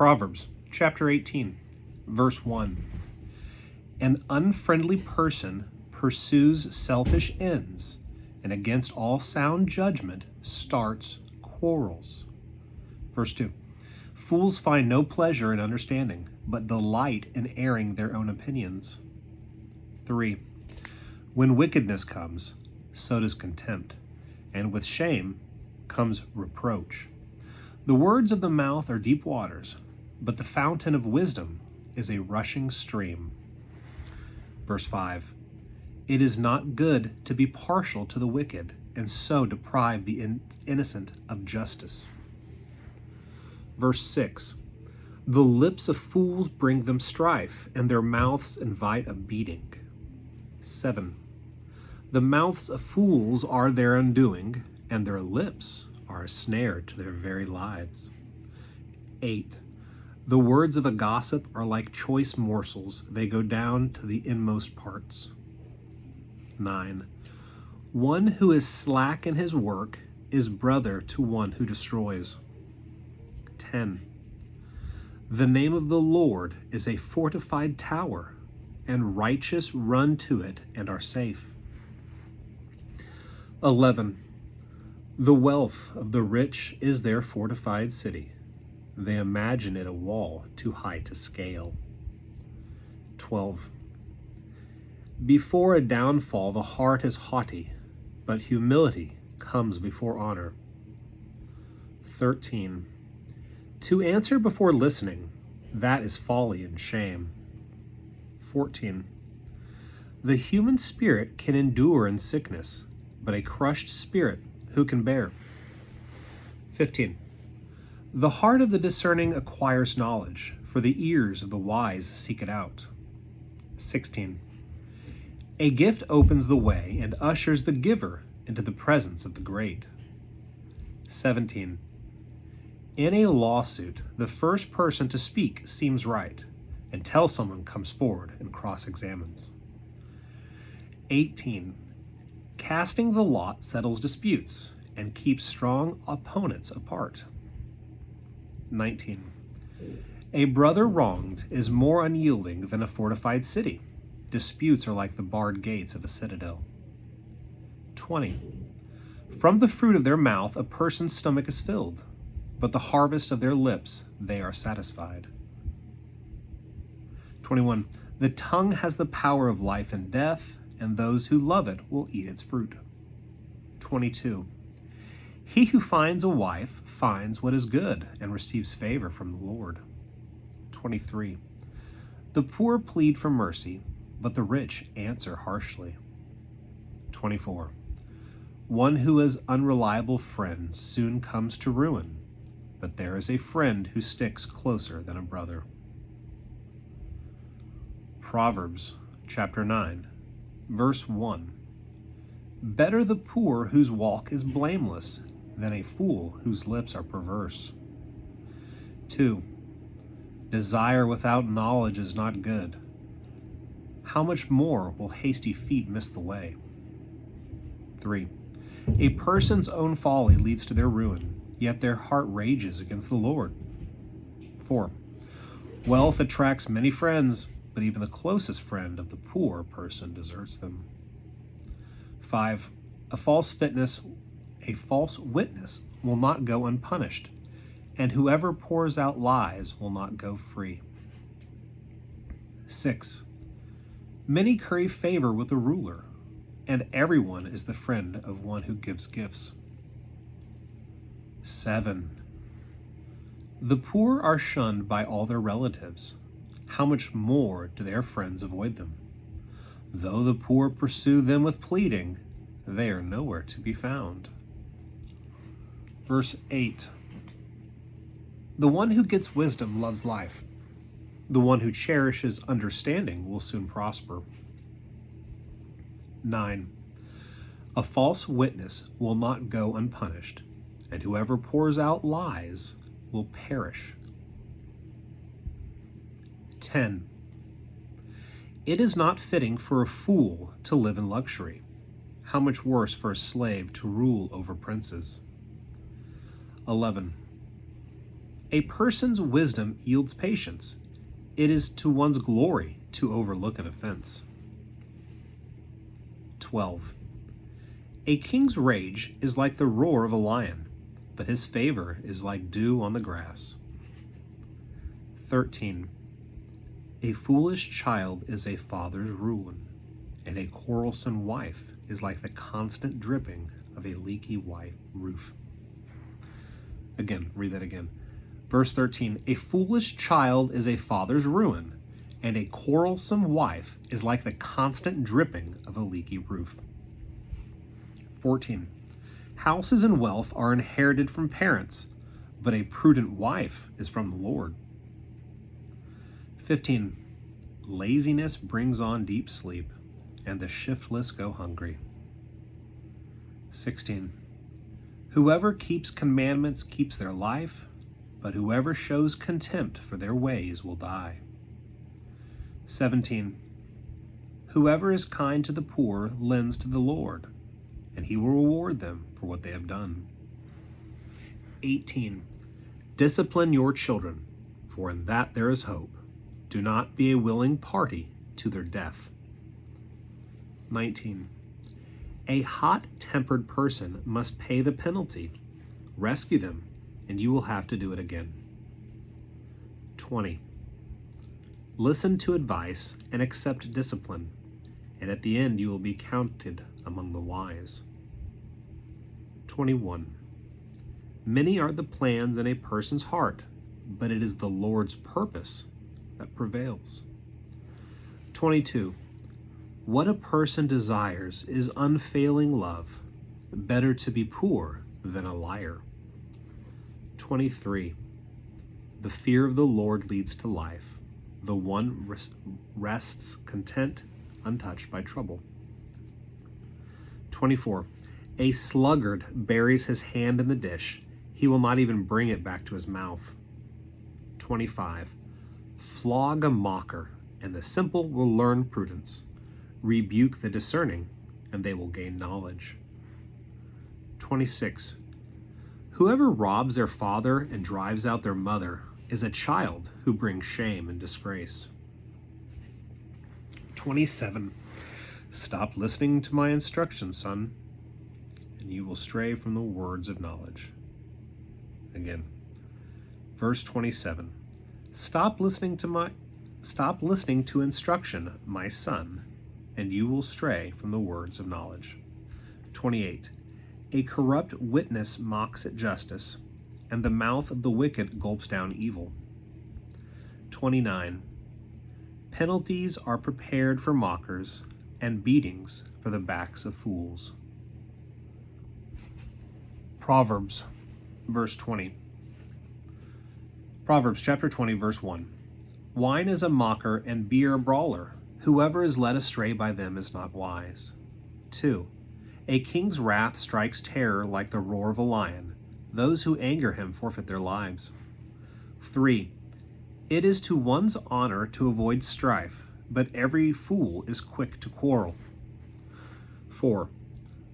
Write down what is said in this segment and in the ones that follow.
Proverbs chapter 18, verse 1. An unfriendly person pursues selfish ends, and against all sound judgment starts quarrels. Verse 2. Fools find no pleasure in understanding, but delight in airing their own opinions. 3. When wickedness comes, so does contempt, and with shame comes reproach. The words of the mouth are deep waters, but the fountain of wisdom is a rushing stream. Verse 5. It is not good to be partial to the wicked, and so deprive the innocent of justice. Verse 6. The lips of fools bring them strife, and their mouths invite a beating. 7. The mouths of fools are their undoing, and their lips are a snare to their very lives. 8. The words of a gossip are like choice morsels, they go down to the inmost parts. 9. One who is slack in his work is brother to one who destroys. 10. The name of the Lord is a fortified tower, and righteous run to it and are safe. 11. The wealth of the rich is their fortified city. They imagine it a wall too high to scale. 12. Before a downfall the heart is haughty, but humility comes before honor. 13. To answer before listening, that is folly and shame. 14. The human spirit can endure in sickness, but a crushed spirit who can bear? 15. The heart of the discerning acquires knowledge, for the ears of the wise seek it out. 16. A gift opens the way and ushers the giver into the presence of the great. 17. In a lawsuit, the first person to speak seems right, until someone comes forward and cross-examines. 18. Casting the lot settles disputes and keeps strong opponents apart. 19. A brother wronged is more unyielding than a fortified city. Disputes are like the barred gates of a citadel. 20. From the fruit of their mouth a person's stomach is filled, but the harvest of their lips they are satisfied. 21. The tongue has the power of life and death, and those who love it will eat its fruit. 22. He who finds a wife finds what is good and receives favor from the Lord. 23. The poor plead for mercy, but the rich answer harshly. 24. One who has unreliable friends soon comes to ruin, but there is a friend who sticks closer than a brother. Proverbs chapter 9, verse 1. Better the poor whose walk is blameless than a fool whose lips are perverse. 2. Desire without knowledge is not good. How much more will hasty feet miss the way? 3. A person's own folly leads to their ruin, yet their heart rages against the Lord. 4. Wealth attracts many friends, but even the closest friend of the poor person deserts them. 5. A false witness will not go unpunished, and whoever pours out lies will not go free. 6. Many curry favor with the ruler, and everyone is the friend of one who gives gifts. 7. The poor are shunned by all their relatives. How much more do their friends avoid them? Though the poor pursue them with pleading, they are nowhere to be found. Verse 8. The one who gets wisdom loves life. The one who cherishes understanding will soon prosper. 9. A false witness will not go unpunished, and whoever pours out lies will perish. 10. It is not fitting for a fool to live in luxury. How much worse for a slave to rule over princes? 11. A person's wisdom yields patience. It is to one's glory to overlook an offense. 12. A king's rage is like the roar of a lion, but his favor is like dew on the grass. 13. A foolish child is a father's ruin, and a quarrelsome wife is like the constant dripping of a leaky roof. Again, read that again. Verse 13, a foolish child is a father's ruin, and a quarrelsome wife is like the constant dripping of a leaky roof. 14, houses and wealth are inherited from parents, but a prudent wife is from the Lord. 15, laziness brings on deep sleep, and the shiftless go hungry. 16, whoever keeps commandments keeps their life, but whoever shows contempt for their ways will die. 17, whoever is kind to the poor lends to the Lord, and he will reward them for what they have done. 18, discipline your children, for in that there is hope. Do not be a willing party to their death. 19, a hot-tempered person must pay the penalty. Rescue them, and you will have to do it again. 20. Listen to advice and accept discipline, and at the end you will be counted among the wise. 21. Many are the plans in a person's heart, but it is the Lord's purpose that prevails. 22. What a person desires is unfailing love. Better to be poor than a liar. 23. The fear of the Lord leads to life. The one rests content, untouched by trouble. 24. A sluggard buries his hand in the dish. He will not even bring it back to his mouth. 25. Flog a mocker, and the simple will learn prudence. Rebuke the discerning, and they will gain knowledge. 26. Whoever robs their father and drives out their mother is a child who brings shame and disgrace. 27. Stop listening to my instructions, son, and you will stray from the words of knowledge. Again, verse 27. Stop listening to instruction, my son, and you will stray from the words of knowledge. 28. A corrupt witness mocks at justice, and the mouth of the wicked gulps down evil. 29. Penalties are prepared for mockers, and beatings for the backs of fools. Proverbs, verse 20. Proverbs chapter 20, verse 1. Wine is a mocker and beer a brawler. Whoever is led astray by them is not wise. 2. A king's wrath strikes terror like the roar of a lion. Those who anger him forfeit their lives. 3. It is to one's honor to avoid strife, but every fool is quick to quarrel. 4.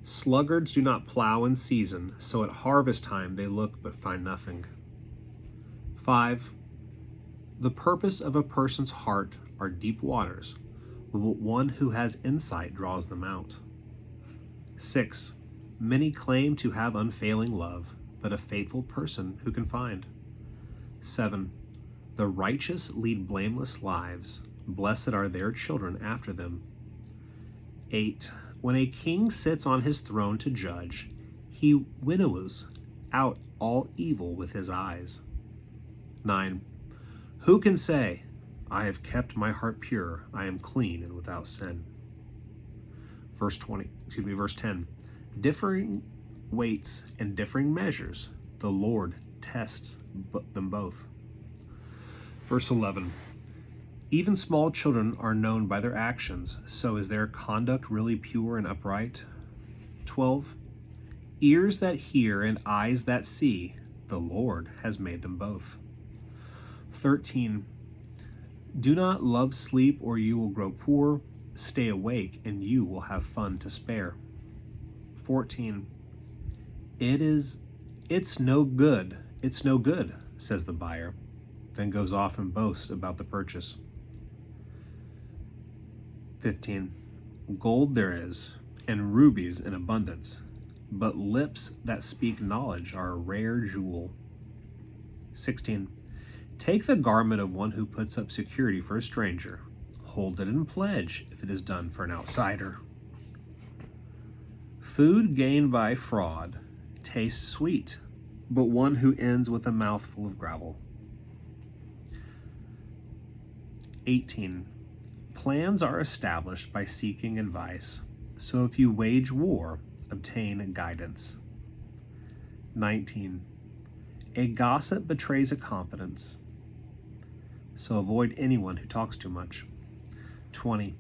Sluggards do not plow in season, so at harvest time they look but find nothing. 5. The purpose of a person's heart are deep waters, but one who has insight draws them out. 6. Many claim to have unfailing love, but a faithful person who can find. 7. The righteous lead blameless lives. Blessed are their children after them. 8. When a king sits on his throne to judge, he winnows out all evil with his eyes. 9. Who can say, I have kept my heart pure, I am clean and without sin? Verse 10. Differing weights and differing measures, the Lord tests them both. Verse 11. Even small children are known by their actions, so is their conduct really pure and upright? 12. Ears that hear and eyes that see, the Lord has made them both. 13. Do not love sleep or you will grow poor. Stay awake and you will have fun to spare. 14. It's no good says the buyer, then goes off and boasts about the purchase. 15. Gold there is, and rubies in abundance, but lips that speak knowledge are a rare jewel. 16. Take the garment of one who puts up security for a stranger. Hold it in pledge if it is done for an outsider. Food gained by fraud tastes sweet, but one who ends with a mouthful of gravel. 18. Plans are established by seeking advice, so if you wage war, obtain guidance. 19. A gossip betrays a confidence, so avoid anyone who talks too much. 20.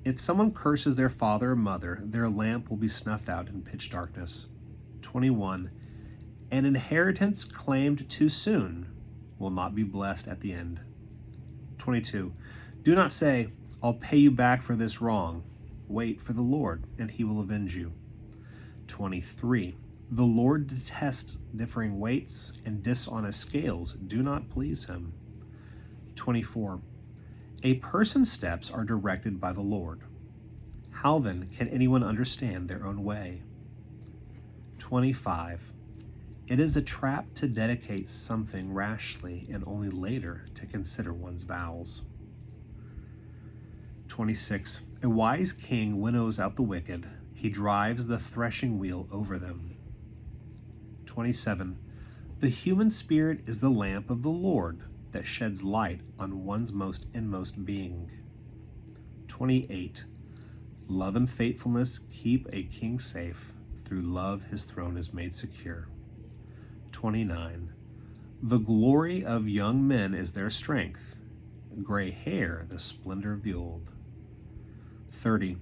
If someone curses their father or mother, their lamp will be snuffed out in pitch darkness. 21. An inheritance claimed too soon will not be blessed at the end. 22. Do not say, I'll pay you back for this wrong. Wait for the Lord, and he will avenge you. 23. The Lord detests differing weights, and dishonest scales do not please him. 24. A person's steps are directed by the Lord. How then can anyone understand their own way? 25. It is a trap to dedicate something rashly and only later to consider one's vows. 26. A wise king winnows out the wicked. He drives the threshing wheel over them. 27. The human spirit is the lamp of the Lord that sheds light on one's most inmost being. 28. Love and faithfulness keep a king safe. Through love his throne is made secure. 29. The glory of young men is their strength. Gray hair, the splendor of the old. 30.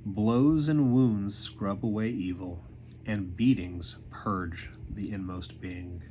Blows and wounds scrub away evil, and beatings purge the inmost being.